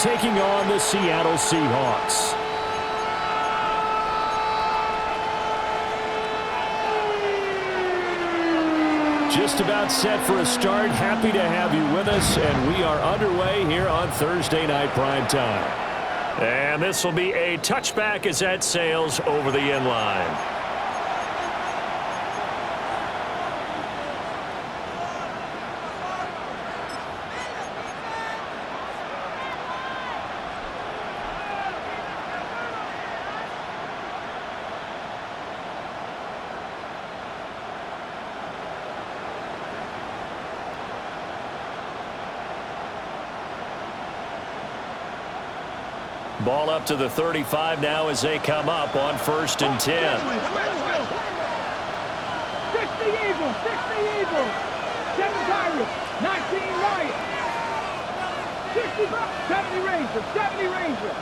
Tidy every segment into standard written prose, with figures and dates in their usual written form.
taking on the Seattle Seahawks. Just about set for a start. Happy to have you with us, and we are underway here on Thursday Night Primetime. And this will be a touchback as that sails over the end line. Ball up to the 35 now as they come up on 1st and 10. 60 Eagles, 60 Eagles, 7 Pirates, 19 Lions, 70 Rangers, 70 Rangers.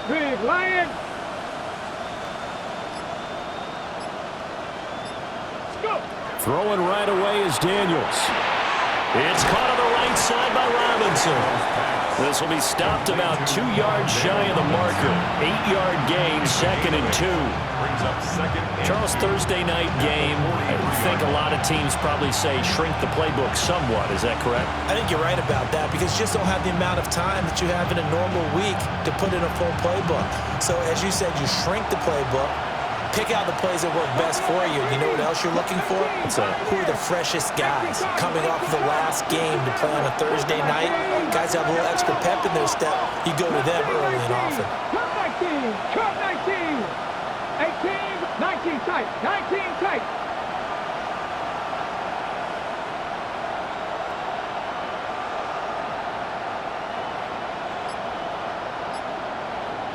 Big Lions. Go. Throwing right away is Daniels. It's caught on the right side by Robinson. This will be stopped about 2 yards shy of the marker. 8-yard gain, 2nd and 2. Charles, Thursday night game, I think a lot of teams probably say shrink the playbook somewhat. Is that correct? I think you're right about that because you just don't have the amount of time that you have in a normal week to put in a full playbook. So as you said, you shrink the playbook. Pick out the plays that work best for you. You know what else you're looking for? Who are the freshest guys coming off of the last game to play on a Thursday night? Guys have a little extra pep in their step. You go to them early and often. Cut 19, cut 19, 18, 19 tight, 19 tight.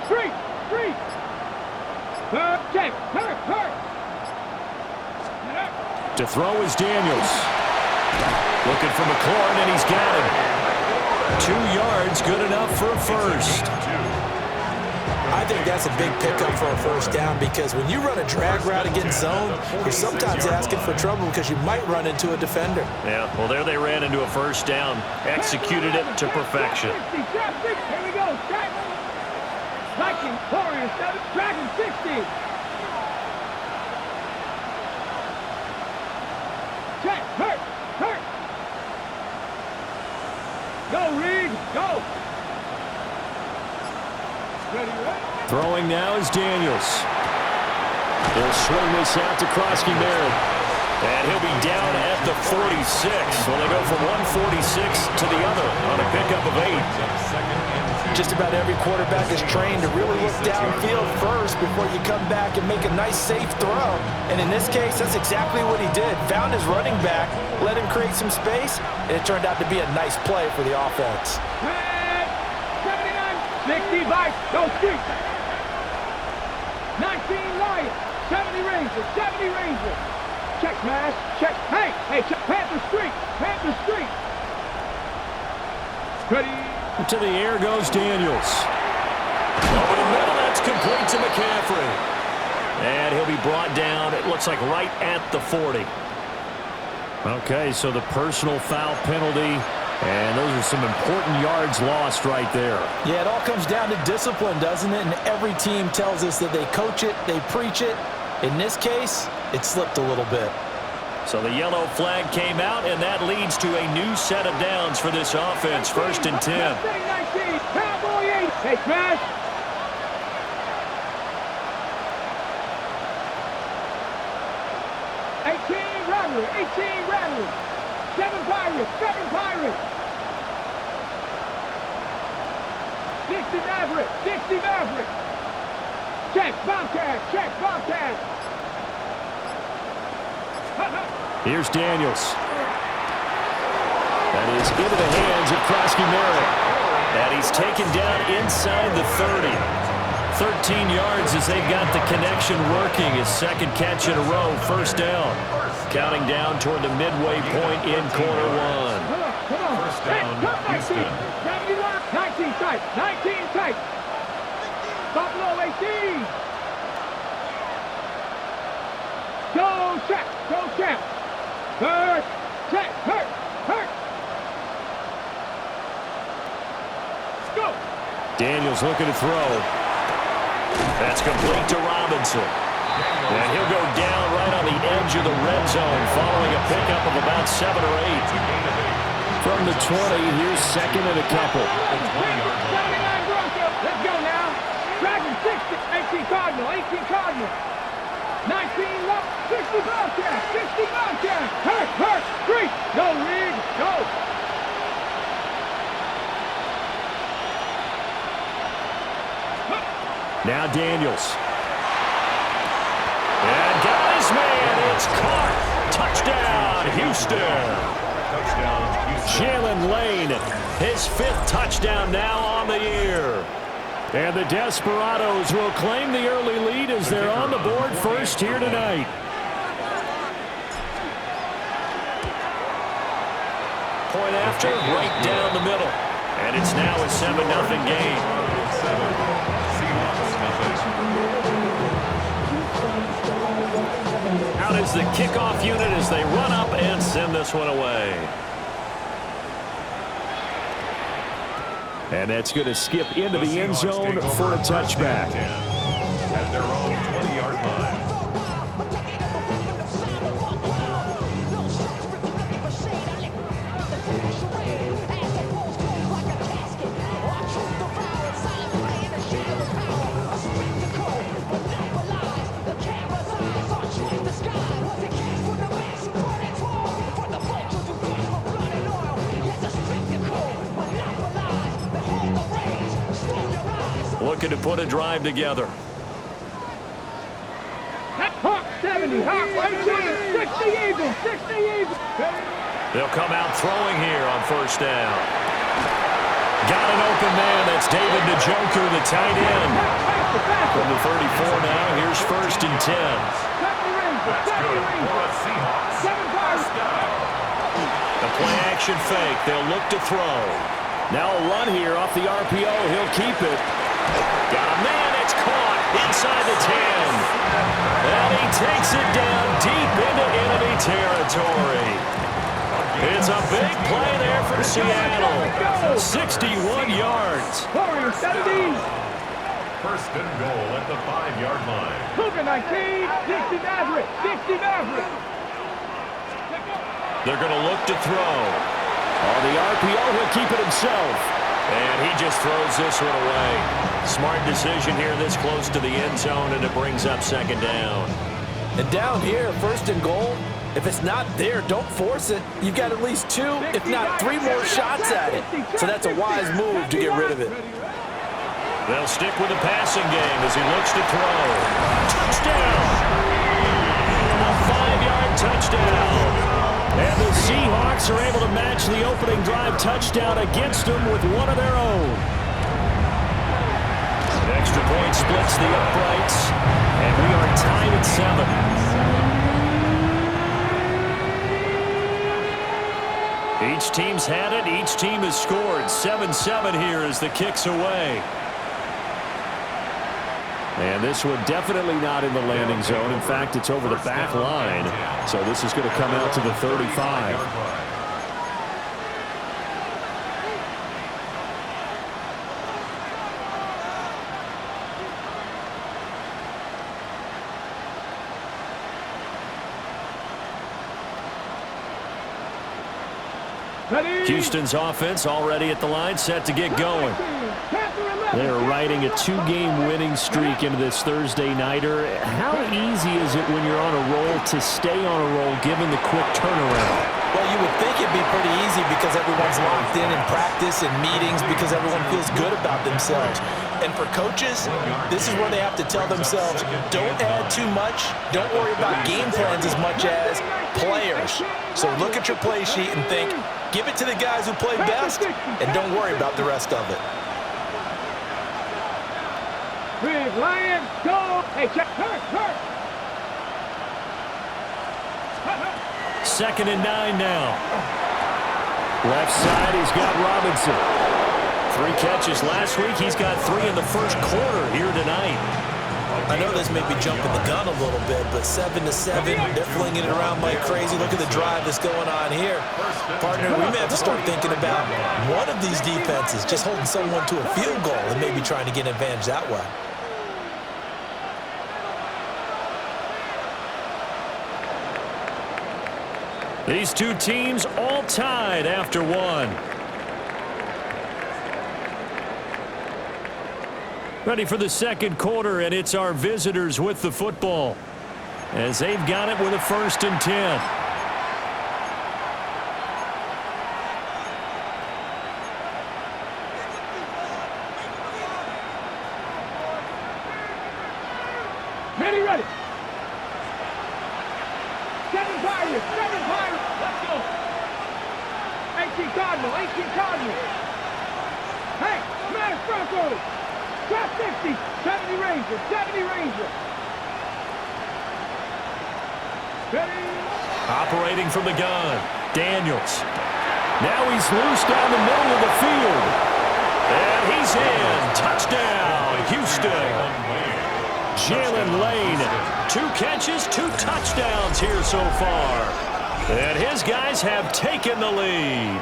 Street, street. Check, hurt. To throw is Daniels. Looking for McLaurin, and he's got him. 2 yards, good enough for a first. I think that's a big pickup for a first down because when you run a drag route against zone, you're sometimes asking for trouble because you might run into a defender. Yeah, well, there they ran into a first down. Executed it to perfection. 60, here we go, check. Viking, Warriors, Dragon 60. Check, hurt. Go, Reed, go. Ready. Throwing now is Daniels. He'll swing this out to Krosky Merritt. And he'll be down at the 46. Well, they go from 146 to the other on a pickup of 8. Just about every quarterback is trained to really look downfield first before you come back and make a nice, safe throw. And in this case, that's exactly what he did. Found his running back, let him create some space, and it turned out to be a nice play for the offense. 79, 60 Vikes, go street. 19 Lions, 70 Rangers, 70 Rangers. Check, smash, check. Hey, check. Panther Street. Ready. To the air goes Daniels. Over the middle, that's complete to McCaffrey. And he'll be brought down, it looks like right at the 40. Okay, so the personal foul penalty, and those are some important yards lost right there. Yeah, it all comes down to discipline, doesn't it? And every team tells us that they coach it, they preach it. In this case, it slipped a little bit. So the yellow flag came out, and that leads to a new set of downs for this offense. 1st and 10. 19, Cowboy 8. Hey, smash. Rattler. 7 Pirates. 60 Maverick. Check, Bobcat. Here's Daniels. That is into the hands of Krosky Merritt. And he's taken down inside the 30. 13 yards as they've got the connection working. His second catch in a row, 1st down. Counting down toward the midway point in quarter 1. Come on. First down, Houston. 19 tight. Buffalo 18. Go check. Hurt. Daniels looking to throw. That's complete to Robinson. And he'll go down right on the edge of the red zone following a pickup of about 7 or 8. From the 20, here's second and a couple. 79 Broncos. Let's go now. Dragon 60. 18 Cardinal. 18 Cardinal. 19 left. 60 Bobcats. 60 Bobcats. Hurt. Street. Go, Reed. Go. Now Daniels. And got his man. It's caught. Touchdown, Houston. Jalen Lane, his 5th touchdown now on the year. And the Desperados will claim the early lead as they're on the board first here tonight. Point after, right down the middle. And it's now a 7-0 game. Out is the kickoff unit as they run up and send this one away. And that's going to skip into the end zone for a touchback. At their own 20-yard line. Looking to put a drive together. Hawk 70. Hawk 18. 60 Eagles. 60 Eagles. They'll come out throwing here on first down. Got an open man. That's David Njoku, the tight end. From the 34 now, here's first and 10. 70 Rangers. 70 Rangers. 7 guards. A play action fake. They'll look to throw. Now a run here off the RPO. He'll keep it. Got a man. It's caught inside the 10. And he takes it down deep into enemy territory. It's a big play there for Seattle. 61 yards. Warriors 70. First and goal at the 5-yard line. Cougar 19. 60 Maverick. 60 Maverick. They're going to look to throw. On the RPO, he'll keep it himself. And he just throws this one away. Smart decision here this close to the end zone, and it brings up second down. And down here, first and goal, if it's not there, don't force it. You've got at least 2, if not 3 more shots at it. So that's a wise move to get rid of it. They'll stick with the passing game as he looks to throw. Touchdown! A 5-yard touchdown. And the Seahawks are able to match the opening drive touchdown against them with one of their own. Extra point splits the uprights, and we are tied at 7. Each team's had it. Each team has scored. 7-7 here as the kick's away. And this one definitely not in the landing zone. In fact, it's over the back line. So this is going to come out to the 35. Houston's offense already at the line, set to get going. They're riding a 2-game winning streak into this Thursday nighter. How easy is it when you're on a roll to stay on a roll given the quick turnaround? Well, you would think it'd be pretty easy because everyone's locked in practice and meetings because everyone feels good about themselves. And for coaches, this is where they have to tell themselves, don't add too much, don't worry about game plans as much as players. So look at your play sheet and think, give it to the guys who play best, and don't worry about the rest of it. Big Lions, go! Hey, check, hurt! Second and 9 now. Left side, he's got Robinson. 3 catches last week. He's got 3 in the first quarter here tonight. I know this may be jumping the gun a little bit, but 7-7, they're flinging it around like crazy. Look at the drive that's going on here. Partner, we may have to start thinking about one of these defenses just holding someone to a field goal and maybe trying to get an advantage that way. These two teams all tied after one. Ready for the second quarter, and it's our visitors with the football as they've got it with a 1st and 10. Ready. 7 Pirates. Let's go. 18 Cardinal. Hey, smash Broncos. Drop 60. 70 Rangers. Ready. Operating from the gun, Daniels. Now he's loose down the middle of the field. And he's in. Touchdown, Houston. Jalen Lane, 2 catches, 2 touchdowns here so far. And his guys have taken the lead.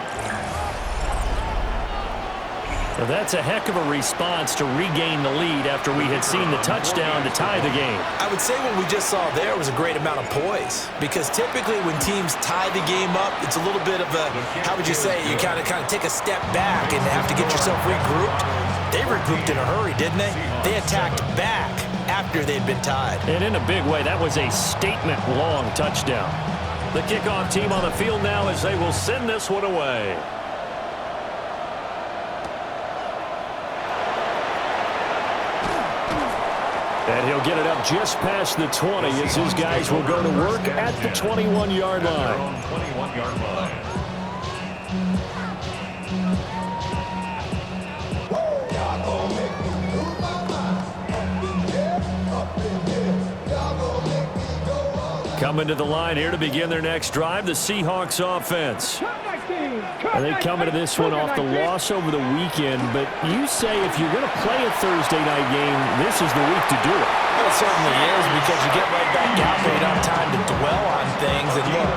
Well, that's a heck of a response to regain the lead after we had seen the touchdown to tie the game. I would say what we just saw there was a great amount of poise, because typically when teams tie the game up, it's a little bit of a, how would you say, you kind of take a step back and have to get yourself regrouped. They regrouped in a hurry, didn't they? They attacked back after they'd been tied. And in a big way, that was a statement-long touchdown. The kickoff team on the field now as they will send this one away. And he'll get it up just past the 20 as his guys will go to work at the 21-yard line. 21-yard line. Coming to the line here to begin their next drive, the Seahawks offense. And they come into this one off the loss over the weekend, but you say if you're going to play a Thursday night game, this is the week to do it. Well, it certainly is, because you get right back out there, you don't have time to dwell on things. And look,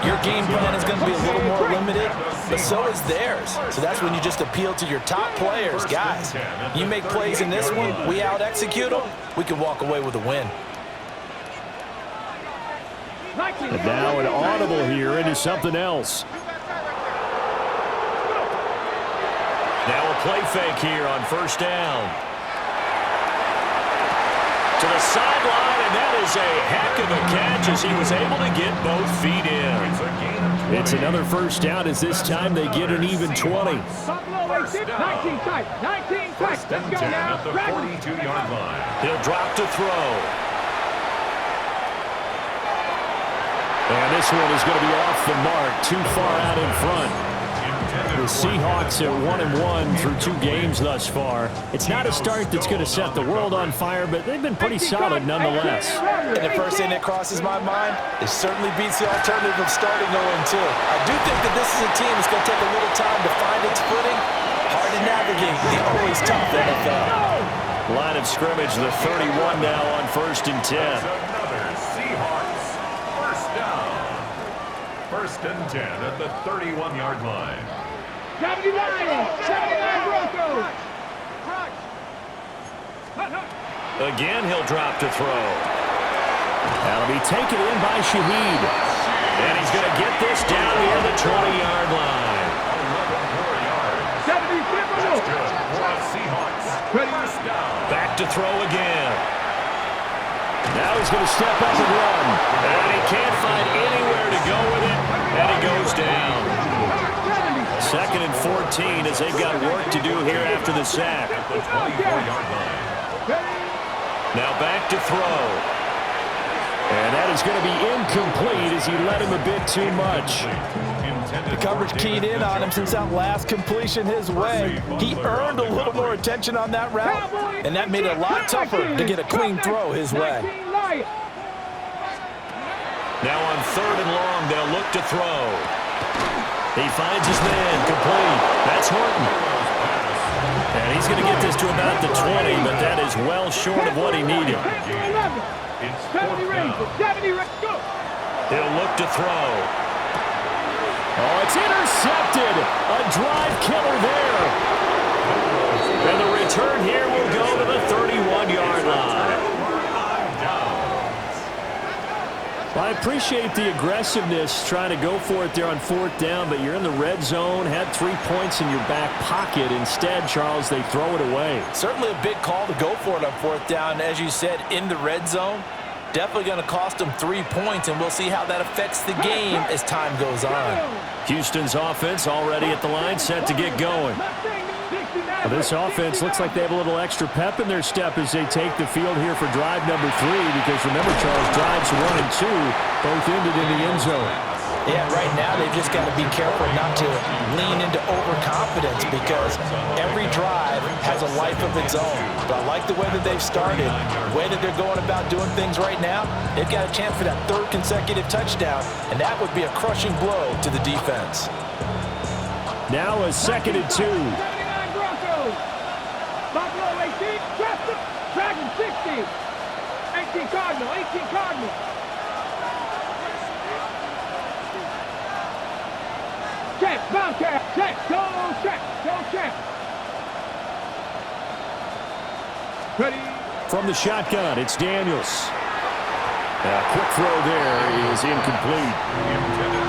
your game plan is going to be a little more limited, but so is theirs. So that's when you just appeal to your top players. Guys, you make plays in this one, we out-execute them, we can walk away with a win. And now an audible here into something else. Now a play fake here on 1st down. To the sideline, and that is a heck of a catch as he was able to get both feet in. It's another 1st down as this time they get an even 20. 19 tight. Let's go now. At the 42-yard line. He'll drop to throw. And this one is going to be off the mark, too far out in front. The Seahawks are 1-1 through 2 games thus far. It's not a start that's going to set the world on fire, but they've been pretty solid nonetheless. And the first thing that crosses my mind, it certainly beats the alternative of starting 0-2. I do think that this is a team that's going to take a little time to find its footing. Hard to navigate the always tough NFL. Line of scrimmage, the 31 now on 1st and 10. Another Seahawks 1st down. 1st and 10 at the 31-yard line. 79 Broncos. Again, he'll drop to throw. That'll be taken in by Shaheed. And he's going to get this down near the 20-yard line. 76. That's good for the Seahawks. 1st down. Back to throw again. Now he's going to step up and run. And he can't find anywhere to go with it. And he goes down. 2nd and 14 as they've got work to do here after the sack. At the 24-yard line. Now back to throw. And that is going to be incomplete as he led him a bit too much. The coverage keyed in on him since that last completion his way. He earned a little more attention on that route, and that made it a lot tougher to get a clean throw his way. Now on 3rd and long, they'll look to throw. He finds his man, complete. That's Horton. And He's going to get this to about the 20, but that is well short of what he needed. It's 70 4th range. down. 70 range. Go. He'll look to throw. Oh, it's intercepted. A drive killer there. And the return here will go to the 31-yard line. I appreciate the aggressiveness trying to go for it there on 4th down, but you're in the red zone, had 3 points in your back pocket. Instead, Charles, they throw it away. Certainly a big call to go for it on 4th down. As you said, in the red zone, definitely going to cost them 3 points, and we'll see how that affects the game as time goes on. Houston's offense already at the line, set to get going. Well, this offense looks like they have a little extra pep in their step as they take the field here for drive number 3, because remember, Charles, drives 1 and 2 both ended in the end zone. Yeah, right now they've just got to be careful not to lean into overconfidence, because every drive has a life of its own. But I like the way that they've started, the way that they're going about doing things right now. They've got a chance for that 3rd consecutive touchdown, and that would be a crushing blow to the defense. Now a 2nd and 2. Buffalo 18, Dragon 60. 18 Cardinal, 18 Cardinal. Check, Bobcat, check, go check. Ready. From the shotgun, it's Daniels. A quick throw there is incomplete.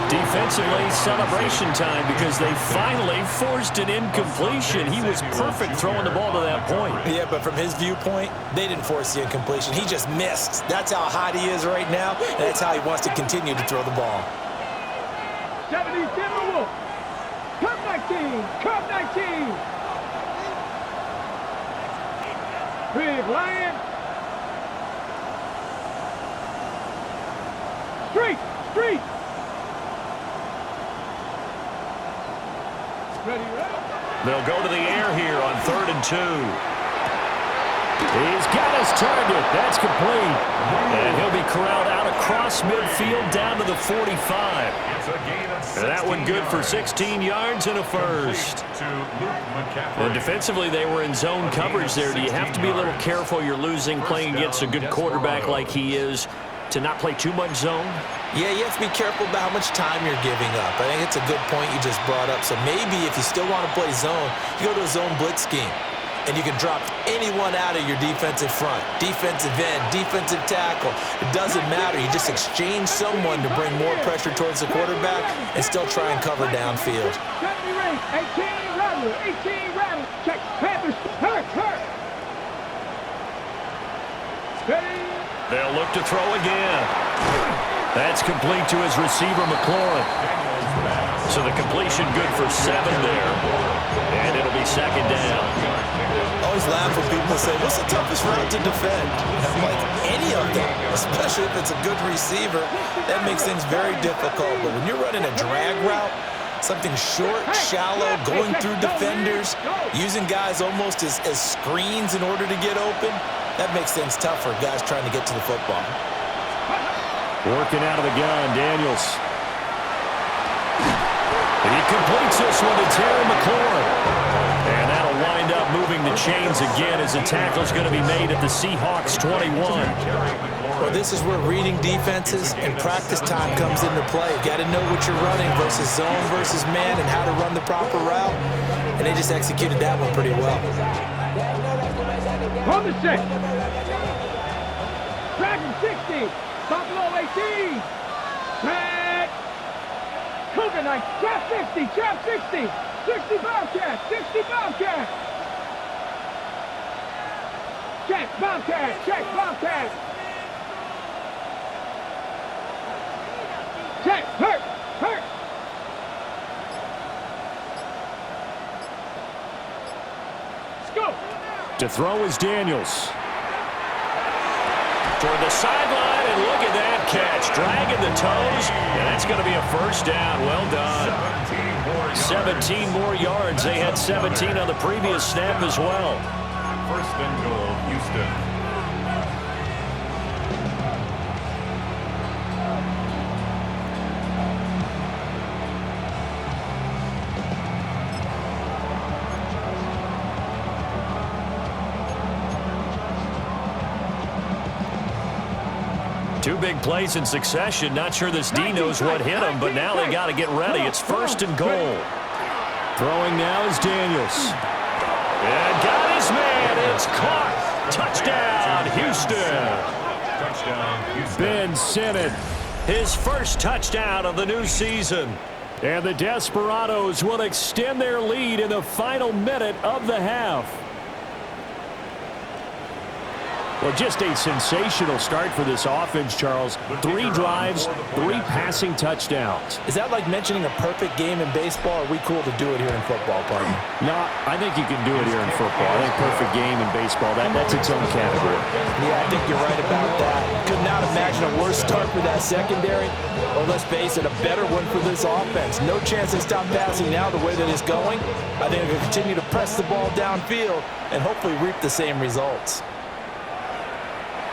Defensively, celebration time, because they finally forced an incompletion. He was perfect throwing the ball to that point. Yeah, but from his viewpoint, they didn't force the incompletion. He just missed. That's how hot he is right now, and that's how he wants to continue to throw the ball. 70 Timberwolves. Cup 19. Big Lion. Street. Ready. They'll go to the air here on 3rd and 2. He's got his target. That's complete. And he'll be corralled out across midfield down to the 45. And that one good for 16 yards and a first. And defensively, they were in zone coverage there. Do you have to be a little careful? You're losing playing against a good quarterback like he is, to not play too much zone? Yeah, you have to be careful about how much time you're giving up. I think it's a good point you just brought up. So maybe if you still want to play zone, you go to a zone blitz scheme, and you can drop anyone out of your defensive front, defensive end, defensive tackle. It doesn't matter. You just exchange someone to bring more pressure towards the quarterback and still try and cover downfield. 18 rattle. Check. Panthers. Hurt. Ready. They'll look to throw again. That's complete to his receiver, McLaurin. So the completion good for 7 there. And it'll be 2nd down. Always laugh when people say, what's the toughest route to defend? I'm like, any of them, especially if it's a good receiver. That makes things very difficult. But when you're running a drag route, something short, shallow, going through defenders, using guys almost as screens in order to get open, that makes things tough for guys trying to get to the football. Working out of the gun, Daniels. And he completes this one to Terry McLaurin. And that'll wind up moving the chains again as the tackle's going to be made at the Seahawks 21. Well, this is where reading defenses and practice time comes into play. You got to know what you're running versus zone versus man and how to run the proper route. And they just executed that one pretty well. On the 6. Dragon 60. Buffalo 18. Drag. Cougar 9. Trap 50. Trap 60. 60 Bobcat. 60 Bobcat. Check Bobcat. Check Bobcat. Check. Hurt. Let's go. To throw is Daniels. Toward the sideline, and look at that catch. Dragging the toes, and that's going to be a first down. Well done. 17 more yards. They had 17 on the previous snap as well. 1st and goal, Houston. Two big plays in succession. Not sure this D knows what hit him, but now they got to get ready. It's first and goal. Throwing now is Daniels. And got his man. It's caught. Touchdown, Houston. Touchdown, Houston. Ben Sinnott, his first touchdown of the new season. And the Desperados will extend their lead in the final minute of the half. Well, just a sensational start for this offense, Charles. 3 drives, 3 passing touchdowns. Is that like mentioning a perfect game in baseball? Or are we cool to do it here in football, partner? No, I think you can do it here in football. I think perfect game in baseball, that's its own category. Yeah, I think you're right about that. Could not imagine a worse start for that secondary, or let's face it, a better one for this offense. No chance they stop passing now the way that it's going. I think they'll continue to press the ball downfield and hopefully reap the same results.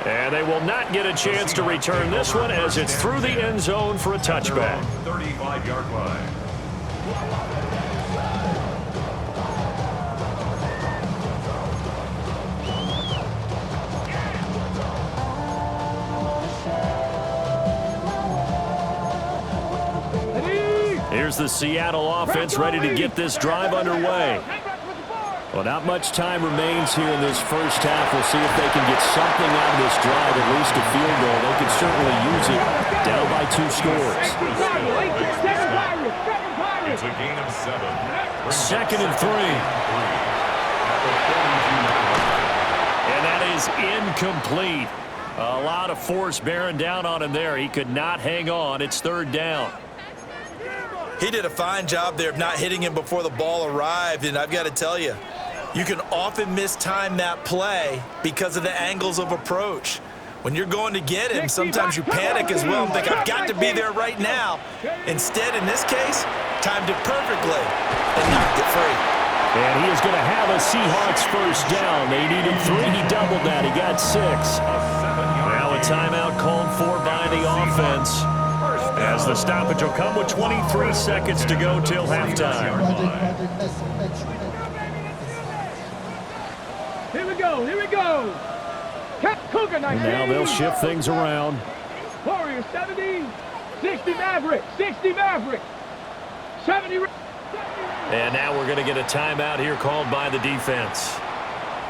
And they will not get a chance to return this one as it's through the end zone for a touchback. 35-yard line. Here's the Seattle offense ready to get this drive underway. Well, not much time remains here in this first half. We'll see if they can get something out of this drive, at least a field goal. They could certainly use it. Down by 2 scores. It's a gain of 7. Second and 3. And that is incomplete. A lot of force bearing down on him there. He could not hang on. It's 3rd down. He did a fine job there of not hitting him before the ball arrived, and I've got to tell you, you can often mistime that play because of the angles of approach. When you're going to get him, sometimes you panic as well and think, I've got to be there right now. Instead, in this case, timed it perfectly and knocked it free. And he is going to have a Seahawks first down. They needed 3. He doubled that. He got 6. Now a timeout called for by the offense, as the stoppage will come with 23 seconds to go till halftime. Here we go, here we go. Cougar 19. Now they'll shift things around. Warriors 70, 60 Maverick, 60 Maverick, 70. And now we're going to get a timeout here called by the defense.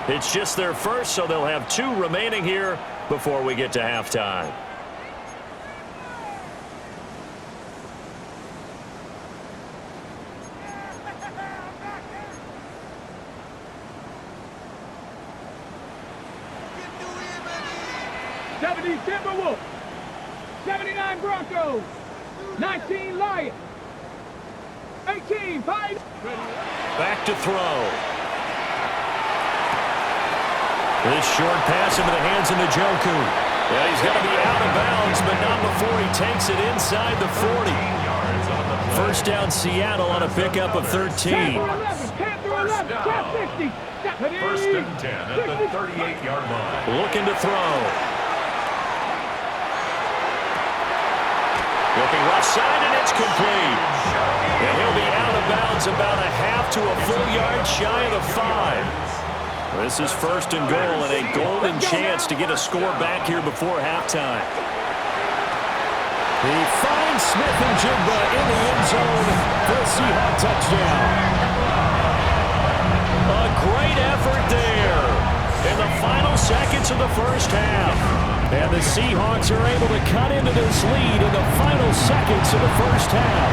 It's just their first, so they'll have 2 remaining here before we get to halftime. Timberwolves, 79 Broncos, 19 Lions, 18 Pirates. Back to throw. This short pass into the hands of Njoku. Yeah, he's going to be out of bounds, but not before he takes it inside the 40. First down Seattle on a pickup of 13. 10 through 11, 10 60. First and 10 at the 38-yard line. Looking to throw. Looking left side, and it's complete. And he'll be out of bounds about a half to a full yard shy of the 5. This is first and goal, and a golden chance to get a score back here before halftime. He finds Smith-Njigba in the end zone for a Seahawks touchdown. A great effort there in the final seconds of the first half. And the Seahawks are able to cut into this lead in the final seconds of the first half.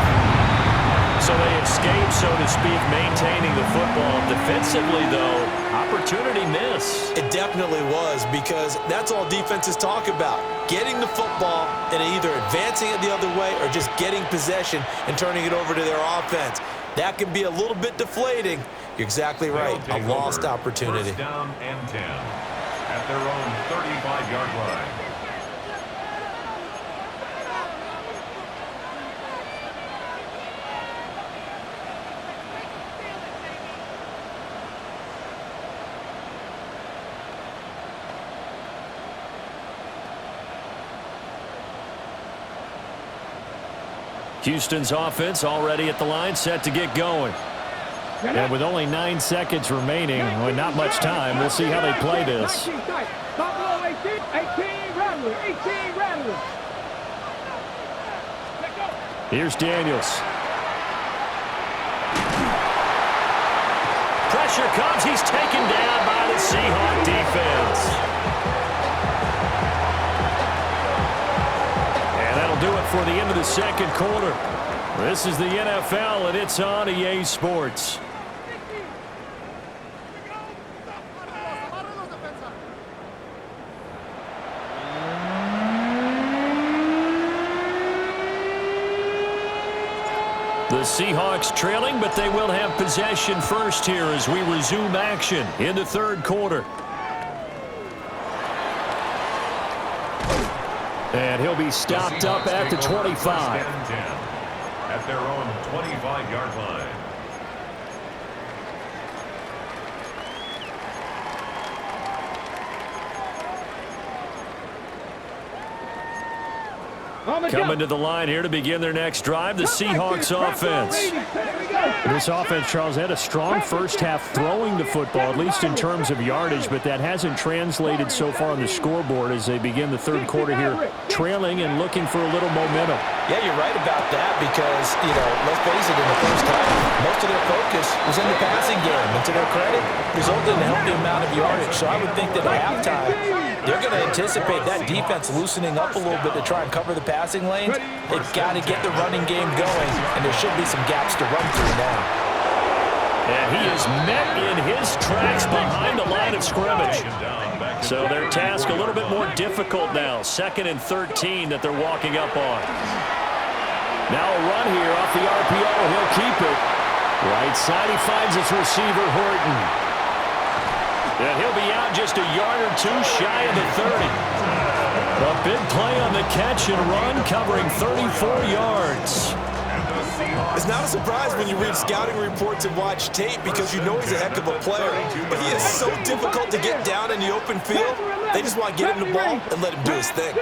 So they escape, so to speak, maintaining the football. Defensively, though, opportunity miss. It definitely was, because that's all defenses talk about. Getting the football and either advancing it the other way or just getting possession and turning it over to their offense. That can be a little bit deflating. You're exactly right. A lost opportunity. First down and 10 at their own 35-yard line. Houston's offense already at the line, set to get going. And with only 9 seconds remaining, well, not much time, we'll see how they play this. 18 Rebels. Rattler. 18, Rattler. Here's Daniels. Pressure comes. He's taken down by the Seahawk defense. And that'll do it for the end of the second quarter. This is the NFL, and it's on EA Sports. The Seahawks trailing, but they will have possession first here as we resume action in the third quarter. And he'll be stopped up at the 25. At their own 25-yard line. Coming to the line here to begin their next drive, the Seahawks offense. This offense, Charles, had a strong first half throwing the football, at least in terms of yardage, but that hasn't translated so far on the scoreboard as they begin the third quarter here, trailing and looking for a little momentum. Yeah, you're right about that because, let's face it, in the first half, most of their focus was in the passing game. And to their credit, resulted in a healthy amount of yardage. So I would think that at halftime, they're going to anticipate that defense loosening up a little bit to try and cover the passing lanes. They've got to get the running game going, and there should be some gaps to run through now. And he is met in his tracks behind the line of scrimmage. So their task a little bit more difficult now. 2nd and 13 that they're walking up on. Now a run here off the RPO. He'll keep it. Right side, he finds his receiver, Horton. And he'll be out just a yard or two shy of the 30. A big play on the catch and run, covering 34 yards. It's not a surprise when you read scouting reports and watch tape because you know he's a heck of a player. But he is so difficult to get down in the open field. They just want to get him the ball and let him do his thing.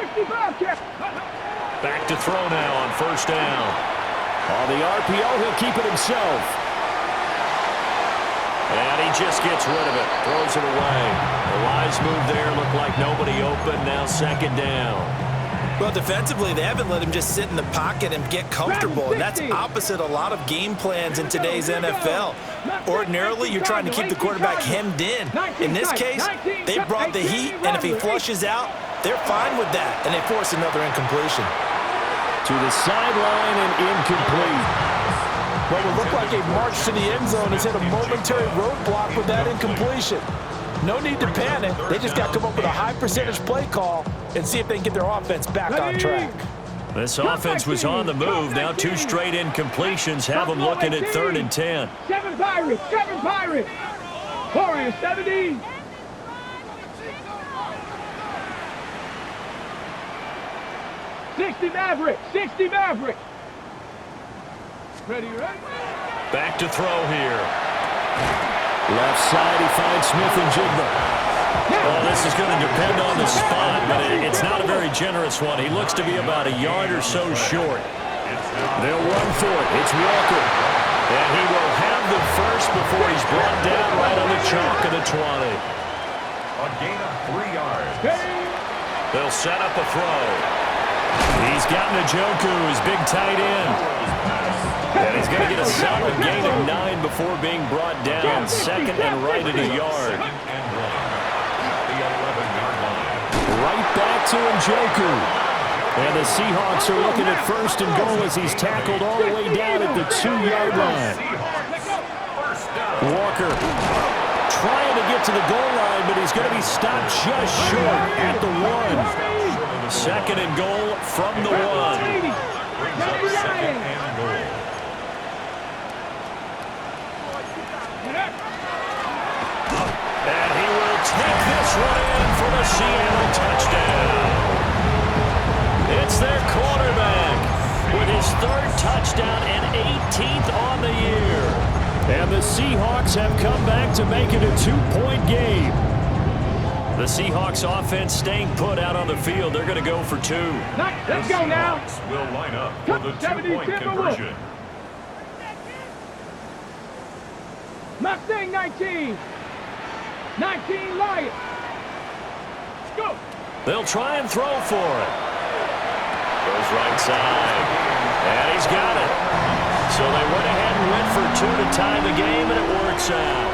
Back to throw now on first down. On the RPO, he'll keep it himself. And he just gets rid of it. Throws it away. The wise move there. Looked like nobody open. Now 2nd down. Well, defensively, they haven't let him just sit in the pocket and get comfortable, and that's opposite a lot of game plans in today's NFL. Ordinarily, you're trying to keep the quarterback hemmed in. In this case, they brought the heat, and if he flushes out, they're fine with that, and they force another incompletion. To the sideline and incomplete. Well, it looked like a march to the end zone has hit a momentary roadblock with that incompletion. No need to panic. They just got to come up with a high percentage play call and see if they can get their offense back on track. This offense was on the move. Now 2 straight incompletions have them looking at 3rd and 10. 7 Pirates, 7 Pirates. 4 and 70. Maverick, 60 Maverick. Ready, right? Back to throw here. Left side, he finds Smith and Jigba. Well, this is going to depend on the spot, but it's not a very generous one. He looks to be about a yard or so short. They'll run for it. It's Walker. And he will have the first before he's brought down right on the chalk of the 20. A gain of 3 yards. They'll set up a throw. He's got Njoku, his big tight end. And he's going to get a solid gain of 9 before being brought down. 2nd and right at a yard. Right back to Njoku. And the Seahawks are looking at 1st and goal as he's tackled all the way down at the 2-yard line. Walker trying to get to the goal line, but he's going to be stopped just short at the 1. 2nd and goal from the 1. And he will take this one in for the Seattle touchdown. It's their quarterback with his 3rd touchdown and 18th on the year. And the Seahawks have come back to make it a 2-point game. The Seahawks offense staying put out on the field. They're going to go for 2. Let's go now. Will line up for the 2-point conversion. Mustang 19. 19 Lions. Let's go. They'll try and throw for it. Goes right side. And he's got it. So they went ahead and went for two to tie the game, and it works out.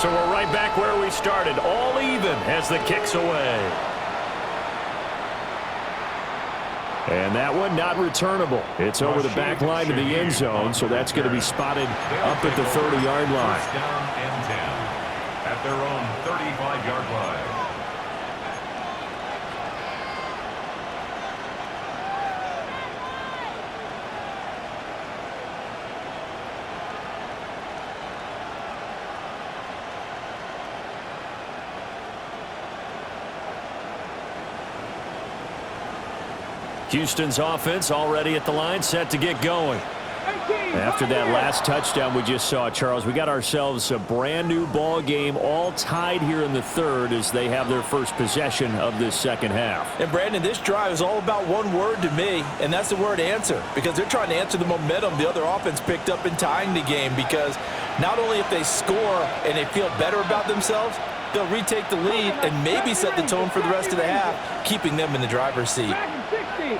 So we're right back where we started, all even as the kick's away. And that one not returnable. It's over the back line to the end zone, so that's going to be spotted up at the 30-yard line. First down and 10 at their own 35-yard line. Houston's offense already at the line, set to get going. After that last touchdown we just saw, Charles, we got ourselves a brand new ball game, all tied here in the third as they have their first possession of this second half. And Brandon, this drive is all about one word to me, and that's the word answer, because they're trying to answer the momentum the other offense picked up in tying the game, because not only if they score and they feel better about themselves, they'll retake the lead and maybe set the tone for the rest of the half, keeping them in the driver's seat. 60.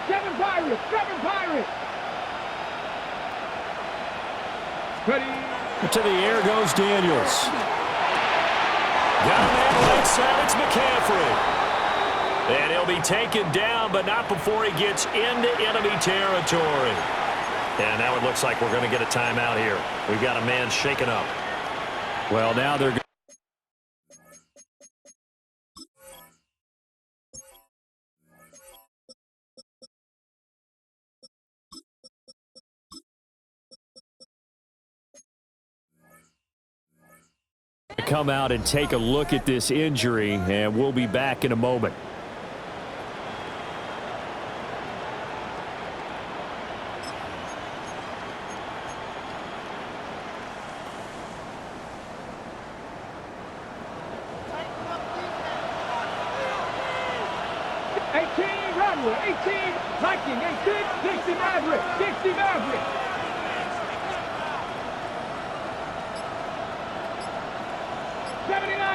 7 Pirates. 7 Pirates. Ready. To the air goes Daniels. Got a man right side. It's McCaffrey. And he'll be taken down, but not before he gets into enemy territory. And now it looks like we're going to get a timeout here. We've got a man shaken up. Well, now they're come out and take a look at this injury, and we'll be back in a moment. Viking, 60 Maverick, 60 Maverick.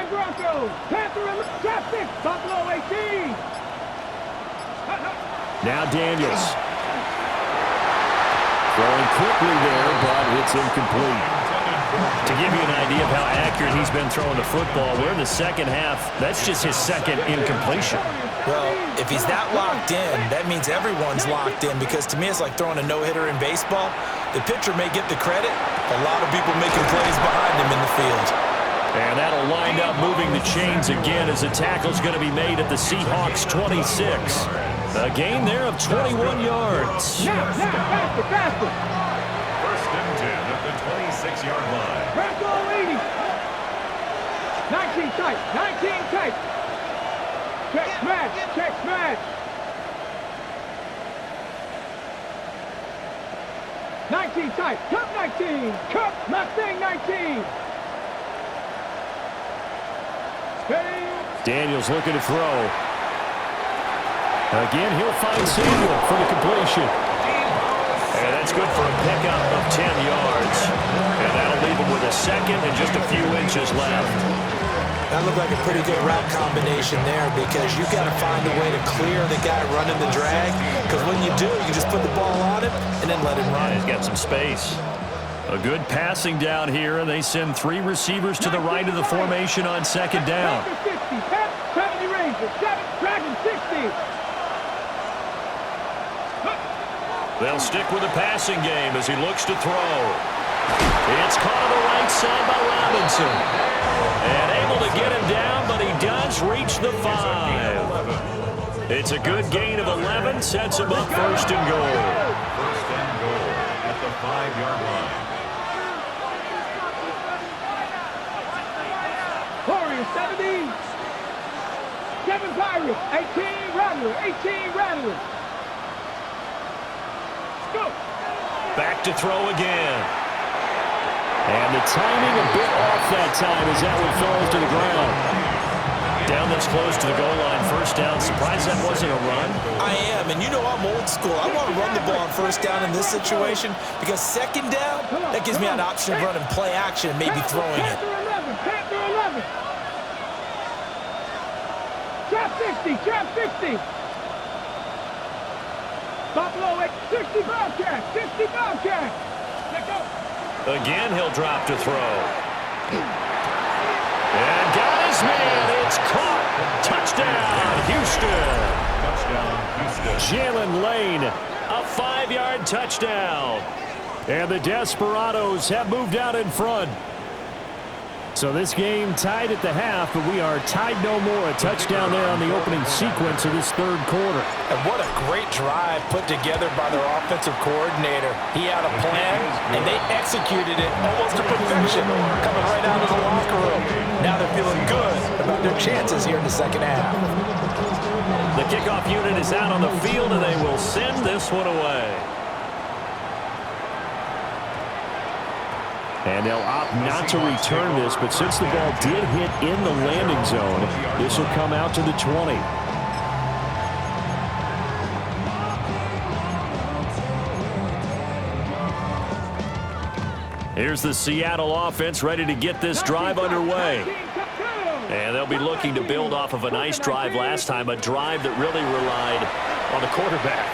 Broncos, Panther and trap 6, Buffalo 18. Now Daniels. Throwing quickly there, but it's incomplete. To give you an idea of how accurate he's been throwing the football, we're in the second half. That's just his second incompletion. Well, if he's that locked in, that means everyone's locked in, because to me it's like throwing a no-hitter in baseball. The pitcher may get the credit. A lot of people making plays behind him in the field. And that'll wind up moving the chains again as the tackle's going to be made at the Seahawks 26. A gain there of 21 yards. Now, faster. First and 10 at the 26-yard line. Bronco 80. 19 tight, 19 tight. Check smash. 19 tight, Cup 19. Cup Mustang 19. Daniels looking to throw. Again, he'll find Samuel for the completion. And that's good for a pickup of 10 yards. And that'll leave him with a second and just a few inches left. That looked like a pretty good route combination there, because you've got to find a way to clear the guy running the drag. Because when you do, you just put the ball on him and then let him run. He's got some space. A good passing down here, and they send 3 receivers to the right of the formation on second down. 60, 70 Rangers, 7, Dragon 60. They'll stick with the passing game as he looks to throw. It's caught on the right side by Robinson. And able to get him down, but he does reach the 5. It's a good gain of 11, sets him up first and goal. First and goal at the 5-yard line. Warriors 70. 7 Pirates, 18 Rattlers, 18 Rattlers. Go. Back to throw again. And the timing a bit off that time as that one falls to the ground. Down that's close to the goal line. First down. Surprised that wasn't a run. I am, and you know I'm old school. I want to run the ball on first down in this situation because second down, that gives me an option of running play action and maybe throwing it. Panther 11. Trap 60. Trap 60. Buffalo 60 Bobcat. 60 Bobcat. Let go. Again, he'll drop to throw. And got his man. It's caught. Touchdown, Houston. Jalen Lane, a 5-yard touchdown. And the Desperados have moved out in front. So this game tied at the half, but we are tied no more. A touchdown there on the opening sequence of this third quarter. And what a great drive put together by their offensive coordinator. He had a plan, and they executed it almost to perfection, coming right out of the locker room. Now they're feeling good about their chances here in the second half. The kickoff unit is out on the field, and they will send this one away. And they'll opt not to return this, but since the ball did hit in the landing zone, this will come out to the 20. Here's the Seattle offense ready to get this drive underway. And they'll be looking to build off of a nice drive last time, a drive that really relied on the quarterback.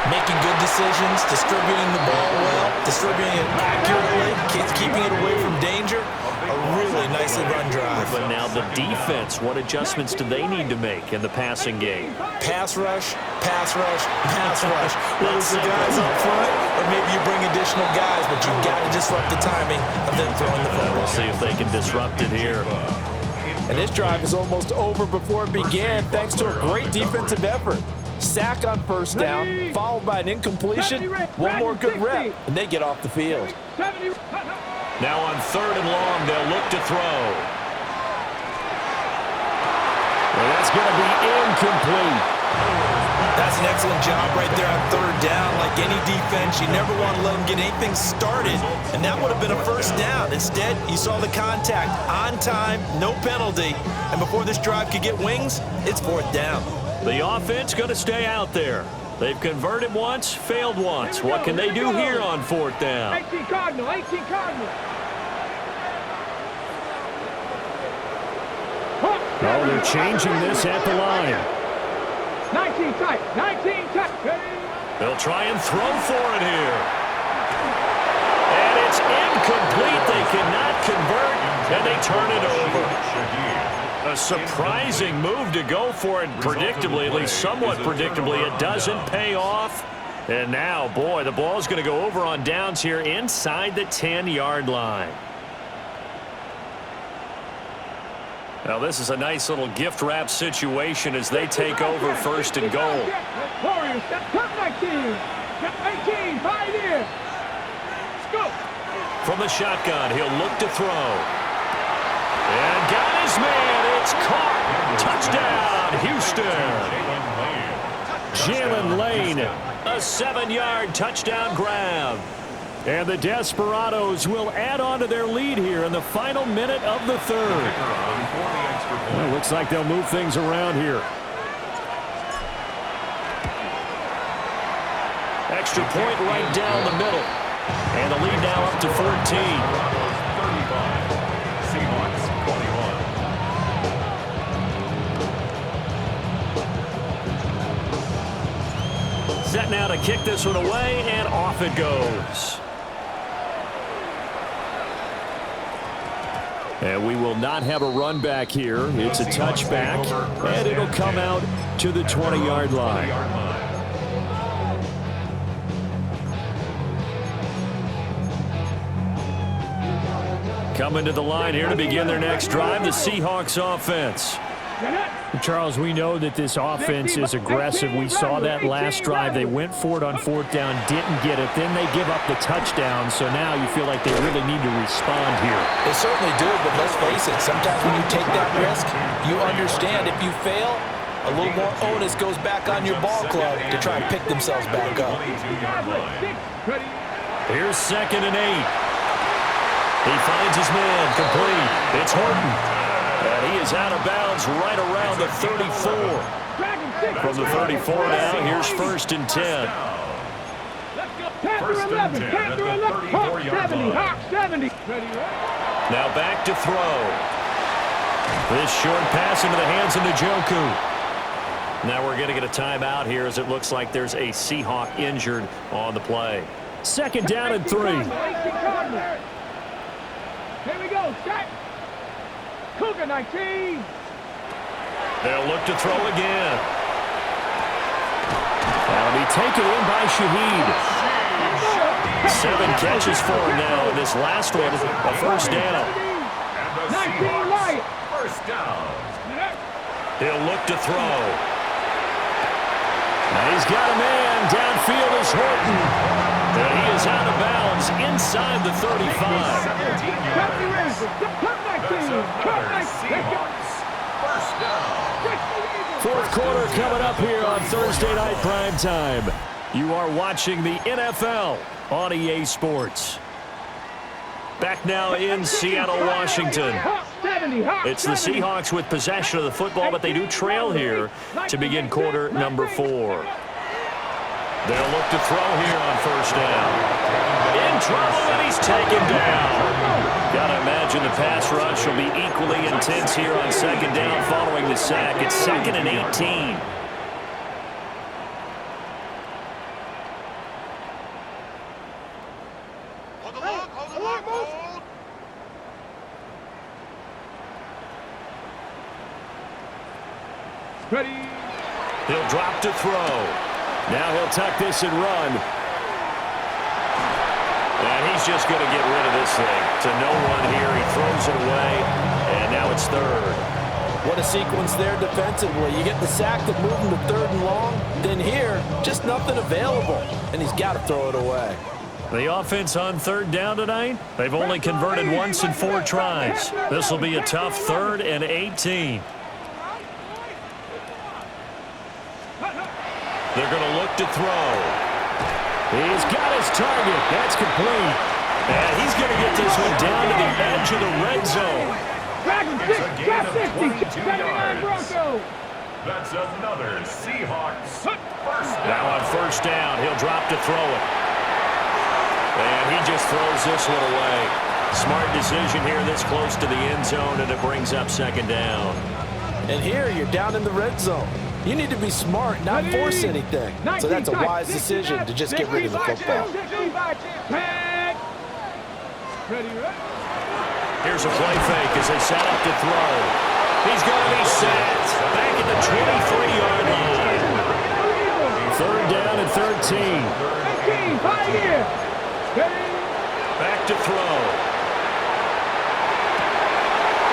Making good decisions, distributing the ball well, distributing it accurately, keeping it away from danger. A really nicely run drive. But now the defense, what adjustments do they need to make in the passing game? Pass rush, pass rush, pass rush. Whether it's the guys up front or maybe you bring additional guys, but you've got to disrupt the timing of them throwing the football. We'll see if they can disrupt it here. And this drive is almost over before it began thanks to a great defensive effort. Sack on first down, followed by an incompletion, one more good rep, and they get off the field. Now on third and long, they'll look to throw. Well, that's going to be incomplete. That's an excellent job right there on third down. Like any defense, you never want to let them get anything started, and that would have been a first down. Instead, you saw the contact on time, no penalty, and before this drive could get wings, it's fourth down. The offense going to stay out there. They've converted once, failed once. What can they do here on fourth down? 18 Cardinal, 18 Cardinal. Oh, they're changing this at the line. 19 tight, 19 tight. They'll try and throw for it here. And it's incomplete. They cannot convert, and they turn it over. A surprising move to go for it predictably, at least somewhat predictably. It doesn't pay off. And now, boy, the ball's going to go over on downs here inside the 10-yard line. Now, this is a nice little gift wrap situation as they take over first and goal. Warriors, top 19, 18, 5 in. Scoop. From the shotgun, he'll look to throw. And got his man. It's caught. Touchdown, Houston. Jalen Lane, a 7-yard touchdown grab. And the Desperados will add on to their lead here in the final minute of the third. Well, looks like they'll move things around here. Extra point right down the middle. And the lead now up to 14. Set now to kick this one away, and off it goes. And we will not have a run back here. It's a touchback, and it'll come out to the 20-yard line. Coming to the line here to begin their next drive, the Seahawks offense. Charles, we know that this offense is aggressive. We saw that last drive. They went for it on fourth down, didn't get it. Then they give up the touchdown. So now you feel like they really need to respond here. They certainly do, but let's face it. Sometimes when you take that risk, you understand if you fail, a little more onus goes back on your ball club to try and pick themselves back up. Here's 2nd and 8. He finds his man complete. It's Horton. And he is out of bounds bounds right around the 34. From the 34 now, here's 1st and 10. First and 10 at the 34-yard line. 70. Now back to throw. This short pass into the hands of Njoku. Now we're going to get a timeout here as it looks like there's a Seahawk injured on the play. 2nd down and 3. Here we go. Set. Cougar 19. They'll look to throw again. That'll be taken in by Shaheed. 7 catches for him now. This last one, a 1st down. And the 19 Seahawks, Lions. 1st down. He'll look to throw. Now he's got a man. Downfield is Horton. And he is out of bounds inside the 35. 1st down. 4th quarter coming up here on Thursday Night Primetime. You are watching the NFL on EA Sports. Back now in Seattle, Washington. It's the Seahawks with possession of the football, but they do trail here to begin quarter number 4. They'll look to throw here on 1st down. In trouble, and he's taken down. Got to imagine the pass rush will be equally intense here on 2nd down following the sack. It's 2nd and 18. Ready. He'll drop to throw. Now he'll tuck this and run. And he's just going to get rid of this thing. To no one here. He throws it away. And now it's 3rd. What a sequence there defensively. You get the sack that moved him to 3rd and long. Then here, just nothing available. And he's got to throw it away. The offense on 3rd down tonight, they've only converted once in 4 tries. This will be a tough 3rd and 18. They're going to look to throw. He's got his target. That's complete. And he's going to get this one down to the edge of the red zone. Dragon 6, got 60, 79 Broncos. That's another Seahawks 1st down. Now on 1st down, he'll drop to throw it. And he just throws this one away. Smart decision here this close to the end zone, and it brings up 2nd down. And here, you're down in the red zone. You need to be smart, not force anything. So that's a wise decision to just get rid of the football. Here's a play fake as they set up to throw. He's going to be set back at the 23-yard line. 3rd down and 13. Back to throw.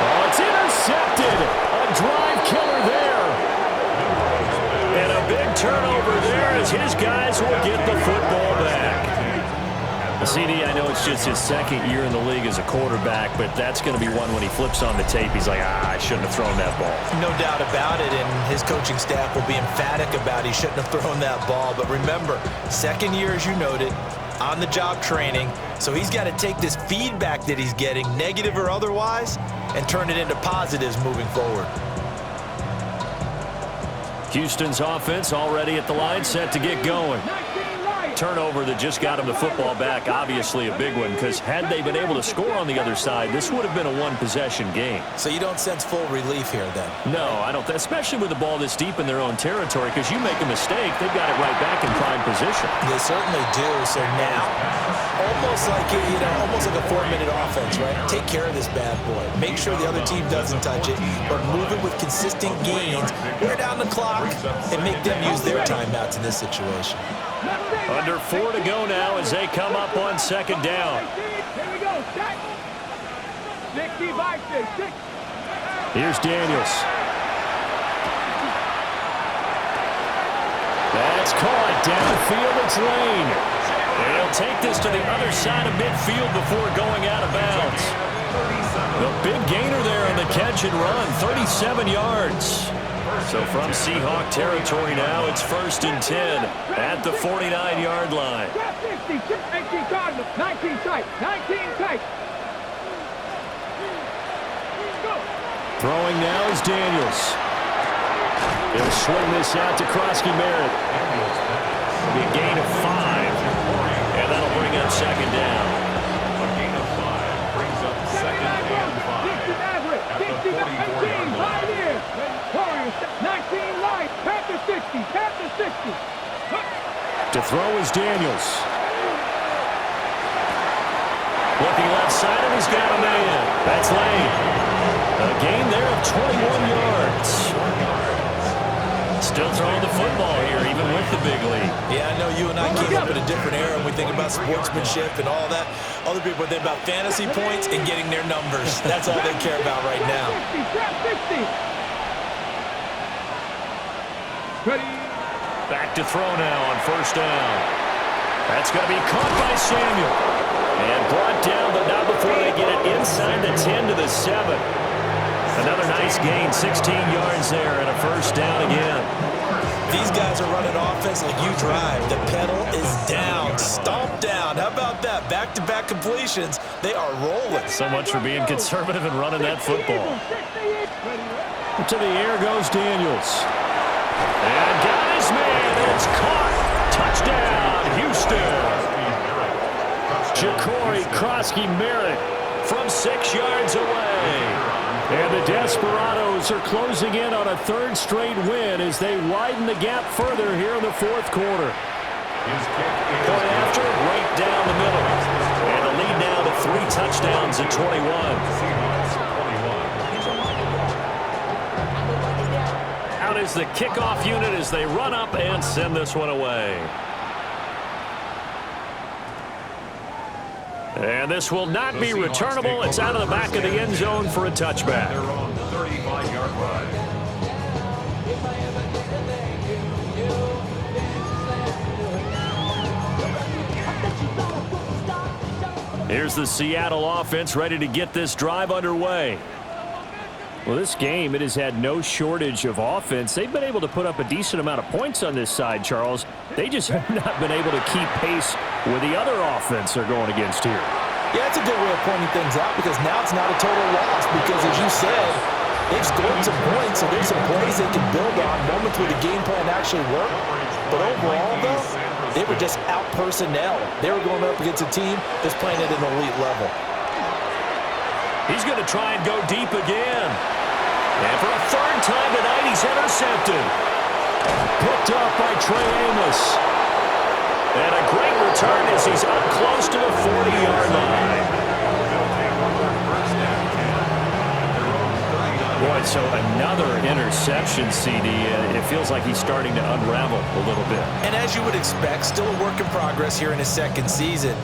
Oh, it's intercepted. A drive killer there. And a big turnover there as his guys will get the football back. CD, I know it's just his 2nd year in the league as a quarterback, but that's going to be one when he flips on the tape. He's like, I shouldn't have thrown that ball. No doubt about it, and his coaching staff will be emphatic about he shouldn't have thrown that ball. But remember, 2nd year, as you noted, on-the-job training, so he's got to take this feedback that he's getting, negative or otherwise, and turn it into positives moving forward. Houston's offense already at the line, set to get going. Turnover that just got him the football back, obviously a big one, because had they been able to score on the other side, this would have been a one-possession game. So you don't sense full relief here, then? No, I don't, especially with the ball this deep in their own territory, because you make a mistake, they've got it right back in prime position. They certainly do. So now, almost like almost like a 4-minute offense, right? Take care of this bad boy. Make sure the other team doesn't touch it, but move it with consistent gains, wear down the clock, and make them use their timeouts in this situation. Under 4 to go now as they come up on 2nd down. Here we go. 65, 6. Here's Daniels. That's caught downfield. It's Lane. They'll take this to the other side of midfield before going out of bounds. The big gainer there on the catch and run, 37 yards. So from Seahawk territory now, it's 1st and 10 at the 49-yard line. 60, 19 Cardinals, 19 tight, 19 tight. Go. Throwing now is Daniels. He'll swing this out to Krosky-Merritt. It'll be a gain of 5. And that'll bring up second down. A gain of 5 brings up second and 5. 19, 5 years. Warriors, 19 life. Panther 60, Panther 60. To throw is Daniels. Looking left side, and he's got a man. That's Lane. A gain there of 21 yards. Still throwing the football here, even with the big lead. Yeah, I know you and I came up in a different era when we think about sportsmanship and all that. Other people think about fantasy points and getting their numbers. That's all they care about right now. 60. Ready. Back to throw now on first down. That's going to be caught by Samuel. And brought down, but not before they get it inside the 10 to the 7. Another nice gain, 16 yards there, and a first down again. These guys are running offense like you drive. The pedal is down, stomp down. How about that? Back-to-back completions. They are rolling. So much for being conservative and running that football. To the air goes Daniels. And got his man, and it's caught. Touchdown, Houston. Ja'Cory Krosky-Merritt from 6 yards away. And the Desperados are closing in on a third straight win as they widen the gap further here in the fourth quarter. Point after, right down the middle. And the lead now to 3 touchdowns at 21. Out is the kickoff unit as they run up and send this one away. And this will not be returnable. It's out of the back of the end zone for a touchback. They're on 35-yard line. Here's the Seattle offense ready to get this drive underway. Well, this game, it has had no shortage of offense. They've been able to put up a decent amount of points on this side, Charles. They just have not been able to keep pace with the other offense they're going against here. Yeah, it's a good way of pointing things out because now it's not a total loss because, as you said, they've scored some points, so there's some plays they can build on, moments where the game plan actually worked. But overall, though, they were just out-personnel. They were going up against a team that's playing at an elite level. He's going to try and go deep again. And for a third time tonight, he's intercepted. Picked off by Trey Amos. And a great return as he's up close to the 40-yard line. Boy, so another interception, CD. It feels like he's starting to unravel a little bit. And as you would expect, still a work in progress here in his second season.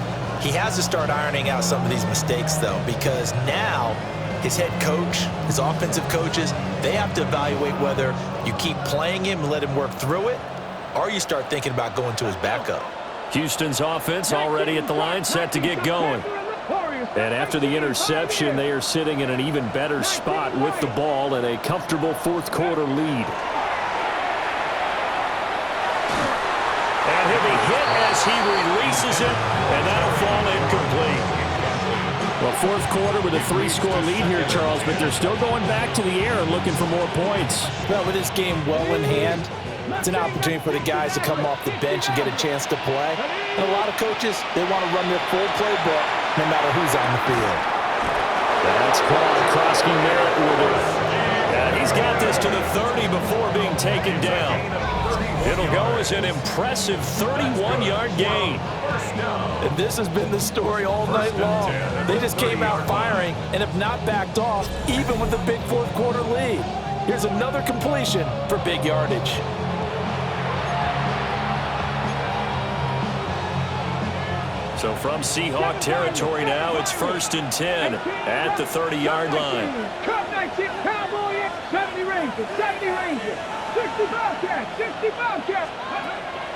He has to start ironing out some of these mistakes, though, because now his head coach, his offensive coaches, they have to evaluate whether you keep playing him and let him work through it, or you start thinking about going to his backup. Houston's offense already at the line, set to get going. And after the interception, they are sitting in an even better spot with the ball and a comfortable fourth quarter lead. And he'll be hit as he releases it, and that'll fall incomplete. Well, fourth quarter with a 3-score lead here, Charles, but they're still going back to the air and looking for more points. Well, with this game well in hand, it's an opportunity for the guys to come off the bench and get a chance to play. And a lot of coaches, they want to run their full playbook no matter who's on the field. That's called Krosky-Merritt with it. And he's got this to the 30 before being taken down. It'll go as an impressive 31-yard gain. And this has been the story all night long. They just came out firing and have not backed off, even with a big fourth quarter lead. Here's another completion for big yardage. So from Seahawk territory now, it's 1st and 10 at the 30-yard line. Cup 19, Cowboy, 70 Rangers, 70 Rangers, 60 Bobcats, 60 Bobcats.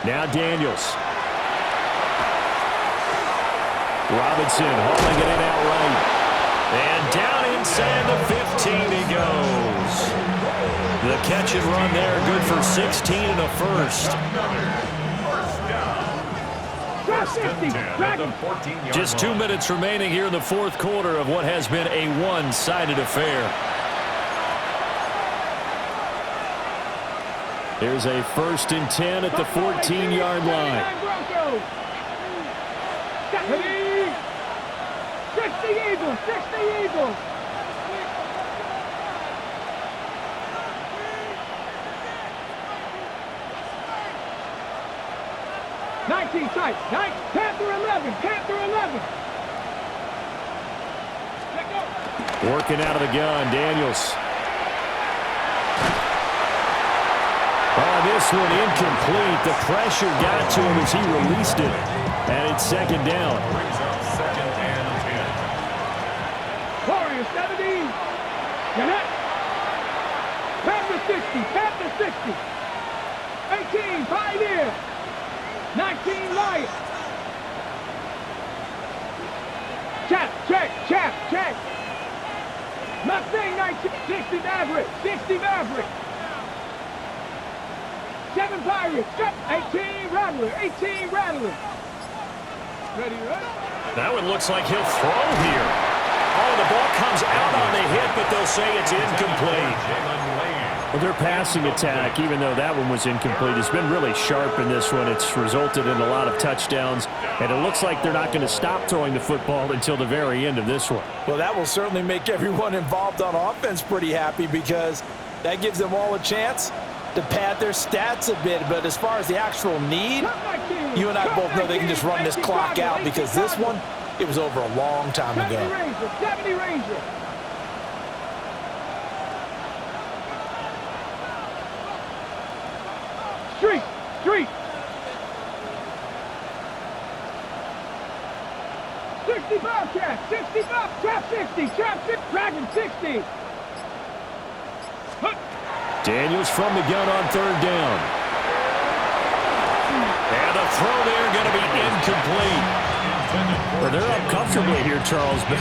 Now Daniels. Robinson hauling it in outright. And down inside the 15 he goes. The catch and run there, good for 16 and a first. Just 2 minutes remaining here in the fourth quarter of what has been a one-sided affair. There's a 1st and 10 at the 14-yard line. 60 Eagles, 60 Eagles. Tight. Panther 11. Panther 11. Working out of the gun, Daniels. Oh, this one incomplete. The pressure got to him as he released it. And it's 2nd down. Brings up 2nd and 10. Warriors 70. Gannett. Panther 60. Panther 60. 18. Pioneer. 19 Lions. Check. Mustang 19. 60 Maverick. 60 Maverick. 7 Pirates. 18 Rattler. 18 Rattler. Ready? That one looks like he'll throw here. Oh, the ball comes out on the hit, but they'll say it's incomplete. Well, their passing attack, even though that one was incomplete, has been really sharp in this one. It's resulted in a lot of touchdowns, and it looks like they're not going to stop throwing the football until the very end of this one. Well, that will certainly make everyone involved on offense pretty happy because that gives them all a chance to pad their stats a bit. But as far as the actual need, you and I both know they can just run this clock out because this one, it was over a long time ago. 70 Ranger. Street. 60 Bobcat. 60 Bobcat. 60. Trap 6. Dragon 60. Daniels from the gun on 3rd down. And the throw there going to be incomplete. Well, they're up comfortably here, Charles, but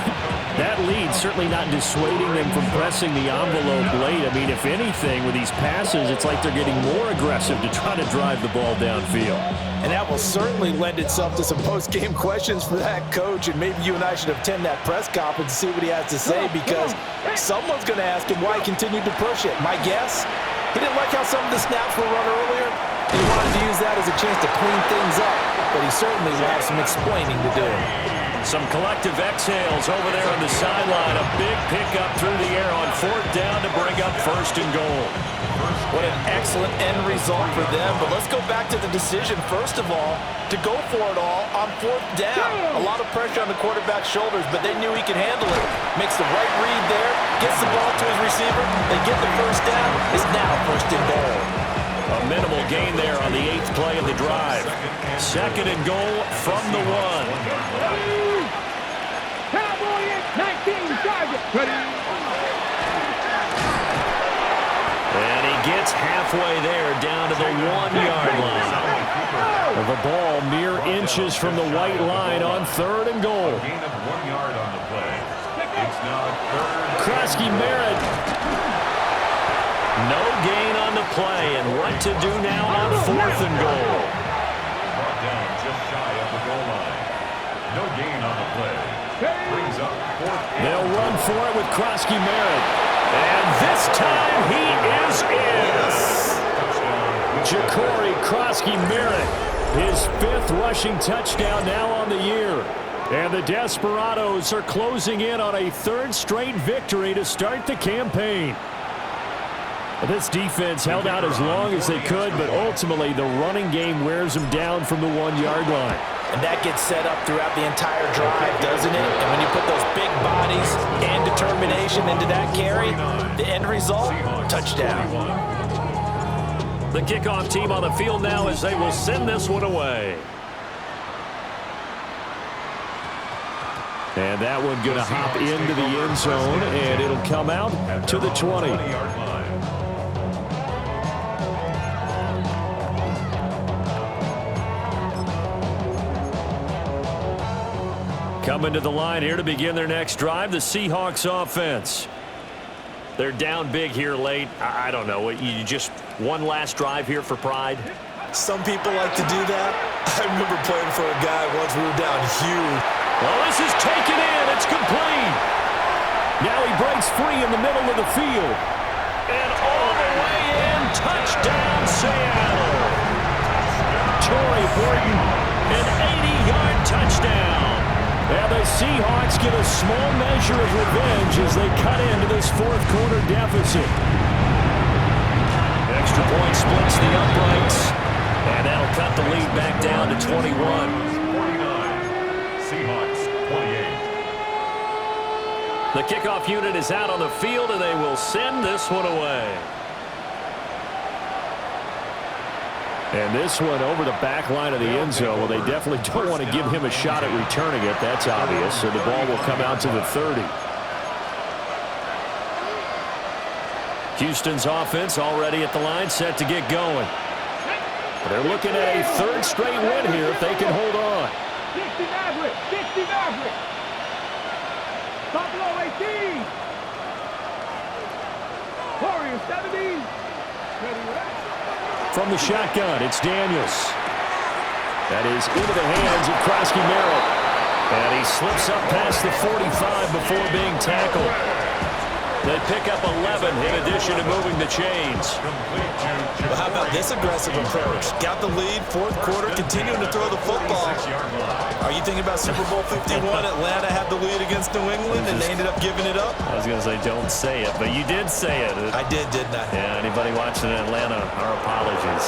that lead certainly not dissuading them from pressing the envelope late. I mean, if anything, with these passes, it's like they're getting more aggressive to try to drive the ball downfield. And that will certainly lend itself to some post-game questions for that coach, and maybe you and I should attend that press conference and see what he has to say because someone's going to ask him why he continued to push it. My guess, he didn't like how some of the snaps were run earlier. He wanted to use that as a chance to clean things up, but he certainly will have some explaining to do. Some collective exhales over there on the sideline. A big pickup through the air on 4th down to bring up 1st and goal. What an excellent end result for them. But let's go back to the decision, first of all, to go for it all on 4th down. A lot of pressure on the quarterback's shoulders, but they knew he could handle it. Makes the right read there, gets the ball to his receiver. They get the 1st down. It's now 1st and goal. A minimal gain there on the 8th play of the drive. 2nd and goal from the 1. Cowboy 19 target. And he gets halfway there down to the 1-yard line. The ball mere inches from the white line on 3rd and goal. Gain of 1 yard on the play. It's now 3rd. Krasky Merritt. No gain on the play, and what to do now on 4th and goal. Brought down just shy of the goal line. No gain on the play. Brings up 4th. They'll run for it with Krasky Merritt. And this time he is in. Ja'Cory Krasky Merritt, his 5th rushing touchdown now on the year. And the Desperados are closing in on a 3rd straight victory to start the campaign. This defense held out as long as they could, but ultimately the running game wears them down from the 1-yard line. And that gets set up throughout the entire drive, doesn't it? And when you put those big bodies and determination into that carry, the end result, touchdown. The kickoff team on the field now as they will send this one away. And that one going to hop into the end zone, and it'll come out to the 20. Coming to the line here to begin their next drive, the Seahawks offense. They're down big here late. I don't know. You just one last drive here for pride? Some people like to do that. I remember playing for a guy once we were down huge. Well, this is taken in. It's complete. Now he breaks free in the middle of the field. And all the way in Touchdown, Seattle. Torrey Burton, an 80-yard touchdown. And the Seahawks get a small measure of revenge as they cut into this fourth quarter deficit. Extra point splits the uprights, and that'll cut the lead back down to 21. 49. Seahawks 28. The kickoff unit is out on the field, and they will send this one away. And this one over the back line of the end zone. Well, they definitely don't want to give him a shot at returning it. That's obvious. So the ball will come out to the 30. Houston's offense already at the line, set to get going. They're looking at a third straight win here if they can hold on. 60 Maverick, 60 Maverick. Buffalo 18. Warriors 70. Ready, From the shotgun, it's Daniels. That is into the hands of Krosky Merritt. And he slips up past the 45 before being tackled. They pick up 11 in addition to moving the chains. Well, how about this aggressive approach? Got the lead, fourth quarter, continuing to throw the football. Are you thinking about Super Bowl 51? Atlanta had the lead against New England, and they ended up giving it up? I was going to say don't say it, but you did say it. I did, didn't I? Yeah, anybody watching in Atlanta, our apologies.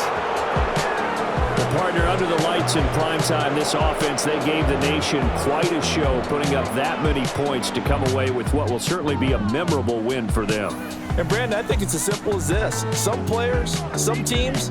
The partner under the lights in primetime, this offense, they gave the nation quite a show, putting up that many points to come away with what will certainly be a memorable win for them. And Brandon, I think it's as simple as this. Some players, some teams,